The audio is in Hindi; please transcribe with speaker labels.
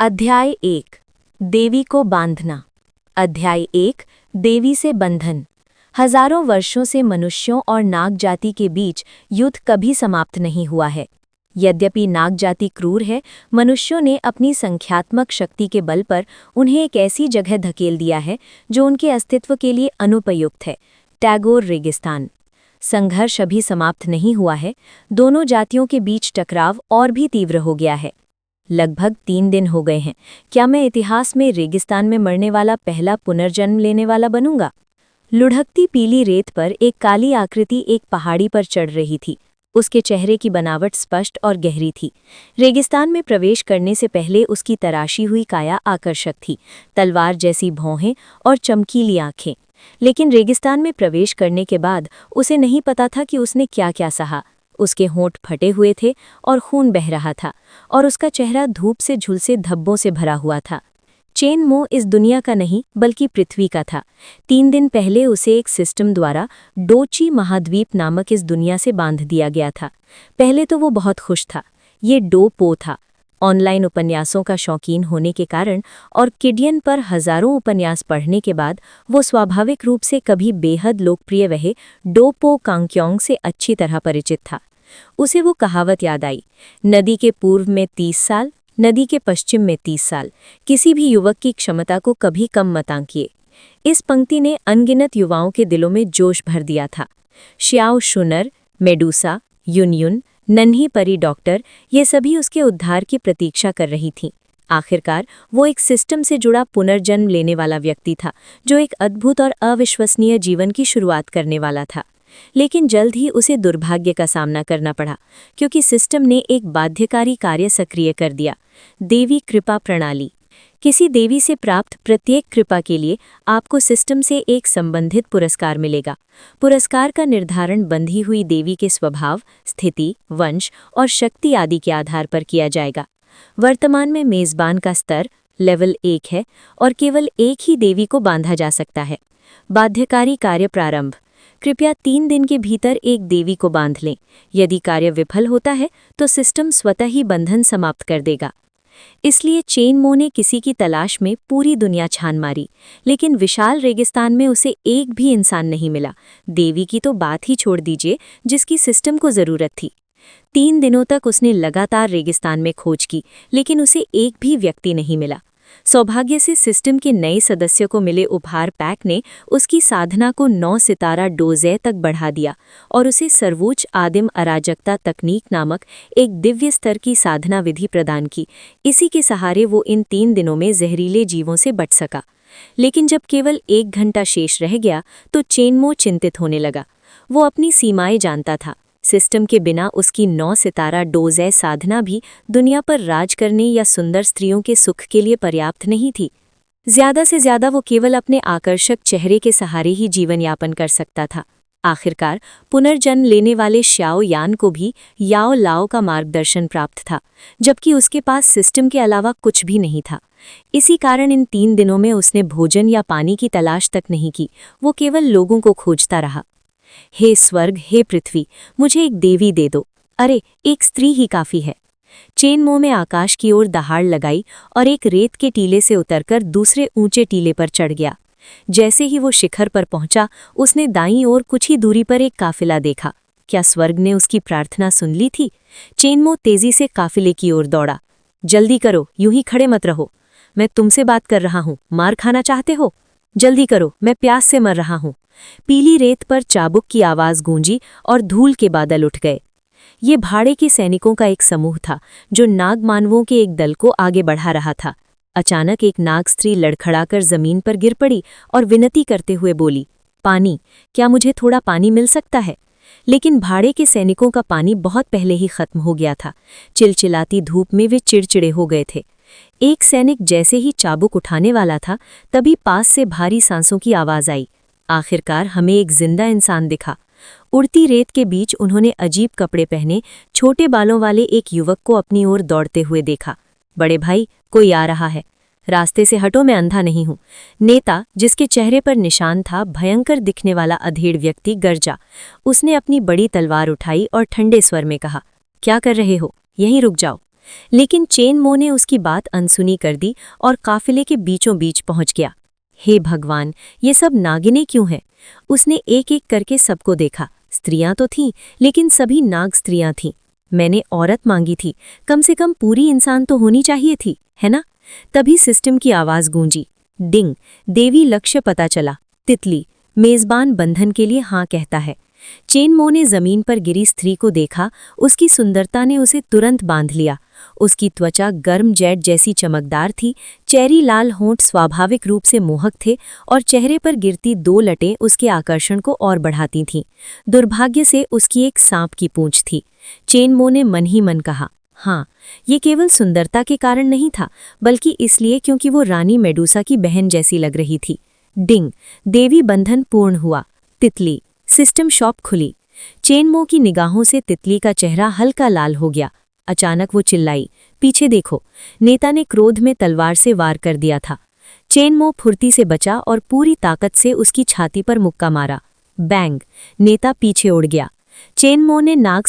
Speaker 1: अध्याय 1 देवी को बांधना। अध्याय 1 देवी से बंधन। हजारों वर्षों से मनुष्यों और नाग जाति के बीच युद्ध कभी समाप्त नहीं हुआ है। यद्यपि नाग जाति क्रूर है, मनुष्यों ने अपनी संख्यात्मक शक्ति के बल पर उन्हें एक ऐसी जगह धकेल दिया है जो उनके अस्तित्व के लिए अनुपयुक्त है। टैगोर रेगिस्तान। संघर्ष अभी समाप्त नहीं हुआ है। दोनों जातियों के बीच टकराव और भी तीव्र हो गया है। लगभग 3 दिन हो गए हैं। क्या मैं इतिहास में रेगिस्तान में मरने वाला पहला पुनर्जन्म लेने वाला बनूंगा? लुढ़कती पीली रेत पर एक काली आकृति एक पहाड़ी पर चढ़ रही थी। उसके चेहरे की बनावट स्पष्ट और गहरी थी। रेगिस्तान में प्रवेश करने से पहले उसकी तराशी हुई काया आकर्षक थी, तलवार जैसी भौहें और चमकीली आंखें। लेकिन रेगिस्तान में प्रवेश करने के बाद उसे नहीं पता था कि उसने क्या क्या सहा। उसके होंठ फटे हुए थे और खून बह रहा था, और उसका चेहरा धूप से झुलसे धब्बों से भरा हुआ था। चेन मो इस दुनिया का नहीं बल्कि पृथ्वी का था। 3 दिन पहले उसे एक सिस्टम द्वारा डोची महाद्वीप नामक इस दुनिया से बांध दिया गया था। पहले तो वो बहुत खुश था। ये डो पो था। ऑनलाइन उपन्यासों का शौकीन होने के कारण और किडियन पर हजारों उपन्यास पढ़ने के बाद वो स्वाभाविक रूप से कभी बेहद लोकप्रिय रहे डो पो कांग्योंग से अच्छी तरह परिचित था। उसे वो कहावत याद आई, नदी के पूर्व में 30 साल, नदी के पश्चिम में 30 साल। किसी भी युवक की क्षमता को कभी कम मत आंकिए। इस पंक्ति ने अनगिनत युवाओं के दिलों में जोश भर दिया था। श्याओ शुनर, मेडूसा, युनयुन, नन्ही परी डॉक्टर, ये सभी उसके उद्धार की प्रतीक्षा कर रही थीं। आखिरकार वो एक सिस्टम से जुड़ा पुनर्जन्म लेने वाला व्यक्ति था, जो एक अद्भुत और अविश्वसनीय जीवन की शुरुआत करने वाला था। लेकिन जल्द ही उसे दुर्भाग्य का सामना करना पड़ा, क्योंकि सिस्टम ने एक बाध्यकारी कार्य सक्रिय कर दिया। देवी कृपा प्रणाली। किसी देवी से प्राप्त प्रत्येक कृपा के लिए आपको सिस्टम से एक संबंधित पुरस्कार मिलेगा। पुरस्कार का निर्धारण बंधी हुई देवी के स्वभाव, स्थिति, वंश और शक्ति आदि के आधार पर किया जाएगा। वर्तमान में मेजबान का स्तर लेवल 1 है और केवल एक ही देवी को बांधा जा सकता है। बाध्यकारी कार्य प्रारंभ। कृपया 3 दिन के भीतर एक देवी को बांध लें। यदि कार्य विफल होता है तो सिस्टम स्वतः ही बंधन समाप्त कर देगा। इसलिए चेन मो ने किसी की तलाश में पूरी दुनिया छान मारी, लेकिन विशाल रेगिस्तान में उसे एक भी इंसान नहीं मिला। देवी की तो बात ही छोड़ दीजिए, जिसकी सिस्टम को जरूरत थी। 3 दिनों तक उसने लगातार रेगिस्तान में खोज की, लेकिन उसे एक भी व्यक्ति नहीं मिला। सौभाग्य से सिस्टम के नए सदस्य को मिले उपहार पैक ने उसकी साधना को 9 सितारा डोजे तक बढ़ा दिया और उसे सर्वोच्च आदिम अराजकता तकनीक नामक एक दिव्य स्तर की साधना विधि प्रदान की। इसी के सहारे वो इन 3 दिनों में जहरीले जीवों से बच सका। लेकिन जब केवल 1 घंटा शेष रह गया तो चेन मो चिंतित होने लगा। वो अपनी सीमाएं जानता था। सिस्टम के बिना उसकी 9 सितारा डोजे साधना भी दुनिया पर राज करने या सुंदर स्त्रियों के सुख के लिए पर्याप्त नहीं थी। ज्यादा से ज्यादा वो केवल अपने आकर्षक चेहरे के सहारे ही जीवन यापन कर सकता था। आखिरकार पुनर्जन्म लेने वाले श्याओ यान को भी याओ लाओ का मार्गदर्शन प्राप्त था, जबकि उसके पास सिस्टम के अलावा कुछ भी नहीं था। इसी कारण इन 3 दिनों में उसने भोजन या पानी की तलाश तक नहीं की। वो केवल लोगों को खोजता रहा। हे स्वर्ग, हे पृथ्वी, मुझे एक देवी दे दो। अरे, एक स्त्री ही काफी है। चेन मो में आकाश की ओर दहाड़ लगाई और एक रेत के टीले से उतरकर दूसरे ऊंचे टीले पर चढ़ गया। जैसे ही वो शिखर पर पहुंचा, उसने दाईं ओर कुछ ही दूरी पर एक काफिला देखा। क्या स्वर्ग ने उसकी प्रार्थना सुन ली थी? चेन मो तेजी से काफिले की ओर दौड़ा। जल्दी करो, यूं ही खड़े मत रहो। मैं तुमसे बात कर रहा हूं। मार खाना चाहते हो? जल्दी करो, मैं प्यास से मर रहा हूं। पीली रेत पर चाबुक की आवाज गूंजी और धूल के बादल उठ गए। ये भाड़े के सैनिकों का एक समूह था, जो नाग मानवों के एक दल को आगे बढ़ा रहा था। अचानक एक नाग स्त्री लड़खड़ाकर जमीन पर गिर पड़ी और विनती करते हुए बोली, पानी, क्या मुझे थोड़ा पानी मिल सकता है? लेकिन भाड़े के सैनिकों का पानी बहुत पहले ही खत्म हो गया था। चिलचिलाती धूप में वे चिड़चिड़े हो गए थे। एक सैनिक जैसे ही चाबुक उठाने वाला था, तभी पास से भारी सांसों की आवाज आई। आखिरकार हमें एक जिंदा इंसान दिखा। उड़ती रेत के बीच उन्होंने अजीब कपड़े पहने छोटे बालों वाले एक युवक को अपनी ओर दौड़ते हुए देखा। बड़े भाई, कोई आ रहा है। रास्ते से हटो, मैं अंधा नहीं हूं। नेता, जिसके चेहरे पर निशान था भयंकर दिखने वाला अधेड़ व्यक्ति, गरजा। उसने अपनी बड़ी तलवार उठाई और ठंडे स्वर में कहा, क्या कर रहे हो? यहीं रुक जाओ। लेकिन चेन मो ने उसकी बात अनसुनी कर दी और काफिले के बीचों बीच पहुंच गया। हे भगवान, ये सब नागिनें क्यों हैं? उसने एक एक करके सबको देखा। स्त्रियां तो थीं, लेकिन सभी नाग स्त्रियां थीं। मैंने औरत मांगी थी, कम से कम पूरी इंसान तो होनी चाहिए थी, है ना? तभी सिस्टम की आवाज गूंजी। डिंग। देवी लक्ष्य पता चला। तितली। मेजबान बंधन के लिए हाँ कहता है। चेन मो ने जमीन पर गिरी स्त्री को देखा। उसकी सुंदरता ने उसे तुरंत बांध लिया। उसकी त्वचा गर्म जेट जैसी चमकदार थी, चेरी लाल होंठ स्वाभाविक रूप से मोहक थे और चेहरे पर गिरती 2 लटें उसके आकर्षण को और बढ़ाती थीं। दुर्भाग्य से उसकी एक सांप की पूंछ थी। चेन मो ने मन ही मन कहा, हाँ, ये केवल सुंदरता के कारण नहीं था, बल्कि इसलिए क्योंकि वो रानी मेडूसा की बहन जैसी लग रही थी। डिंग। देवी बंधन पूर्ण हुआ। तितली। सिस्टम शॉप खुली। चेन मो की निगाहों से तितली का चेहरा हल्का लाल हो गया। अचानक वो चिल्लाई, पीछे देखो। नेता ने क्रोध में तलवार से वार कर दिया था। चेन मो फुर्ती से बचा और पूरी ताकत से उसकी छाती पर मुक्का मारा। बैंग। नेता पीछे उड़ गया। चेन मो ने नाग